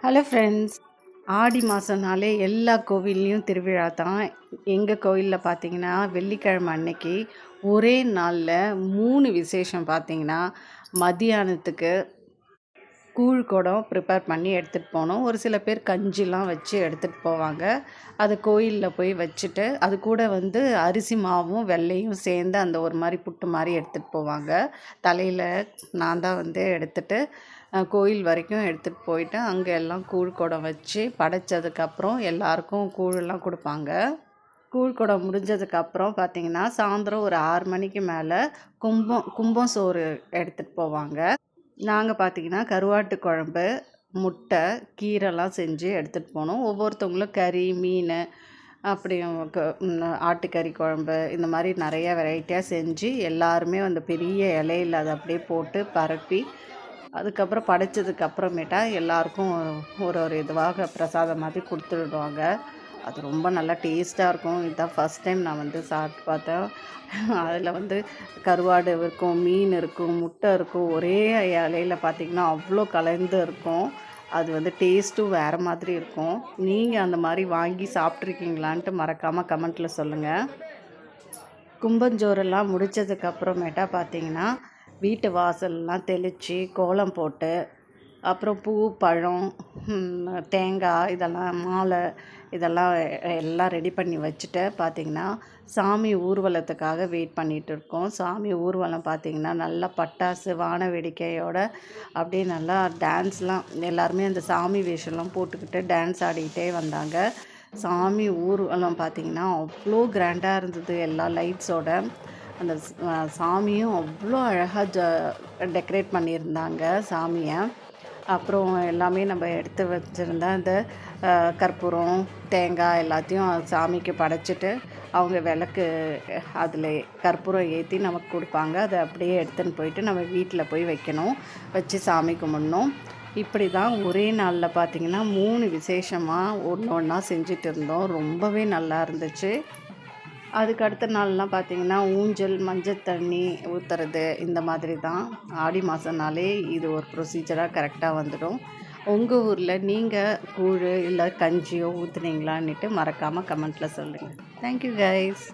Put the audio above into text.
Hello friends. ஆடி மாதம்னாலே எல்லா கோவில்லையும் திருவிழா தான். எங்கள் கோயிலில் பார்த்தீங்கன்னா வெள்ளிக்கிழமை அன்னைக்கு ஒரே நாளில் 3 விசேஷம். பார்த்தீங்கன்னா மதியானத்துக்கு கூழ் குடம் ப்ரிப்பேர் பண்ணி எடுத்துகிட்டு போனோம். ஒரு சில பேர் கஞ்சிலாம் வச்சு எடுத்துகிட்டு போவாங்க. அது கோயிலில் போய் வச்சுட்டு அது கூட அரிசி மாவும் வெள்ளையும் சேர்ந்து அந்த ஒரு மாதிரி புட்டு மாதிரி எடுத்துகிட்டு போவாங்க. தலையில் நான் தான் எடுத்துகிட்டு கோயில் வரைக்கும் எடுத்துகிட்டு போயிட்டு அங்கே எல்லாம் கூழ் குடம் வச்சு படைச்சதுக்கப்புறம் எல்லாருக்கும் கூழெல்லாம் கொடுப்பாங்க. கூழ் குடம் முடிஞ்சதுக்கப்புறம் பார்த்திங்கன்னா சாயந்தரம் ஒரு 6 மணிக்கு மேலே கும்பம் சோறு எடுத்துகிட்டு போவாங்க. நாங்கள் பார்த்திங்கன்னா கருவாட்டு குழம்பு, முட்டை, கீரைலாம் செஞ்சு எடுத்துகிட்டு போனோம். ஒவ்வொருத்தவங்களும் கறி, மீன், அப்படியும் ஆட்டுக்கறி குழம்பு இந்த மாதிரி நிறைய வெரைட்டியாக செஞ்சு எல்லாருமே பெரிய இலையில் அதை அப்படியே போட்டு பரப்பி அதுக்கப்புறம் படைச்சதுக்கப்புறமேட்டா எல்லாருக்கும் ஒரு ஒரு இதுவாக பிரசாதம் மாதிரி கொடுத்துடுவாங்க. அது ரொம்ப நல்லா டேஸ்ட்டாக இருக்கும். இதுதான் ஃபஸ்ட் டைம் நான் சாப்பிட்டு பார்த்தேன். அதில் கருவாடு இருக்கும், மீன் இருக்கும், முட்டை இருக்கும். ஒரே இலையில் பார்த்திங்கன்னா அவ்வளோ கலந்து இருக்கும். அது டேஸ்ட்டும் வேறு மாதிரி இருக்கும். நீங்கள் அந்த மாதிரி வாங்கி சாப்பிட்ருக்கீங்களான்ட்டு மறக்காமல் கமெண்ட்டில் சொல்லுங்கள். கும்பஞ்சோறெல்லாம் முடித்ததுக்கப்புறமேட்டா பார்த்திங்கன்னா வீட்டு வாசல்லாம் தெளித்து கோலம் போட்டு அப்புறம் பூ, பழம், தேங்காய் இதெல்லாம் மாலை இதெல்லாம் எல்லாம் ரெடி பண்ணி வச்சுட்டு பார்த்திங்கன்னா சாமி ஊர்வலத்துக்காக வெயிட் பண்ணிகிட்டு இருக்கோம். சாமி ஊர்வலம் பார்த்திங்கன்னா நல்லா பட்டாசு, வான வேடிக்கையோடு அப்படியே நல்லா டான்ஸ்லாம் எல்லாருமே அந்த சாமி வேஷம்லாம் போட்டுக்கிட்டு டான்ஸ் ஆடிக்கிட்டே வந்தாங்க. சாமி ஊர்வலம் பார்த்திங்கன்னா அவ்வளோ கிராண்டாக இருந்தது. எல்லா லைட்ஸோட அந்த சாமியும் அவ்வளோ அழகாக டெக்கரேட் பண்ணியிருந்தாங்க சாமியை. அப்புறம் எல்லாமே நம்ம எடுத்து வச்சுருந்த அந்த கற்பூரம், தேங்காய் எல்லாத்தையும் சாமிக்கு படைச்சிட்டு அவங்க விளக்கு அதில் கற்பூரம் ஏற்றி நமக்கு கொடுப்பாங்க. அதை அப்படியே எடுத்துன்னு போயிட்டு நம்ம வீட்டில் போய் வைக்கணும், வச்சு சாமி கும்பிடணும். இப்படி தான் ஒரே நாளில் பார்த்திங்கன்னா 3 விசேஷமாக ஒன்று ஒன்றா செஞ்சுட்டு இருந்தோம். ரொம்பவே நல்லா இருந்துச்சு. அதுக்கு அடுத்த நாள்லாம் பார்த்திங்கன்னா ஊஞ்சல், மஞ்சள் தண்ணி ஊற்றுறது இந்த மாதிரி தான். ஆடி மாதம்னாலே இது ஒரு ப்ரொசீஜராக கரெக்டாக வந்துடும். உங்கள் ஊரில் நீங்கள் கூழ் இல்லை கஞ்சியோ ஊற்றுனீங்களான்னுட்டு மறக்காமல் கமெண்ட்டில் சொல்லுங்கள். Thank you guys.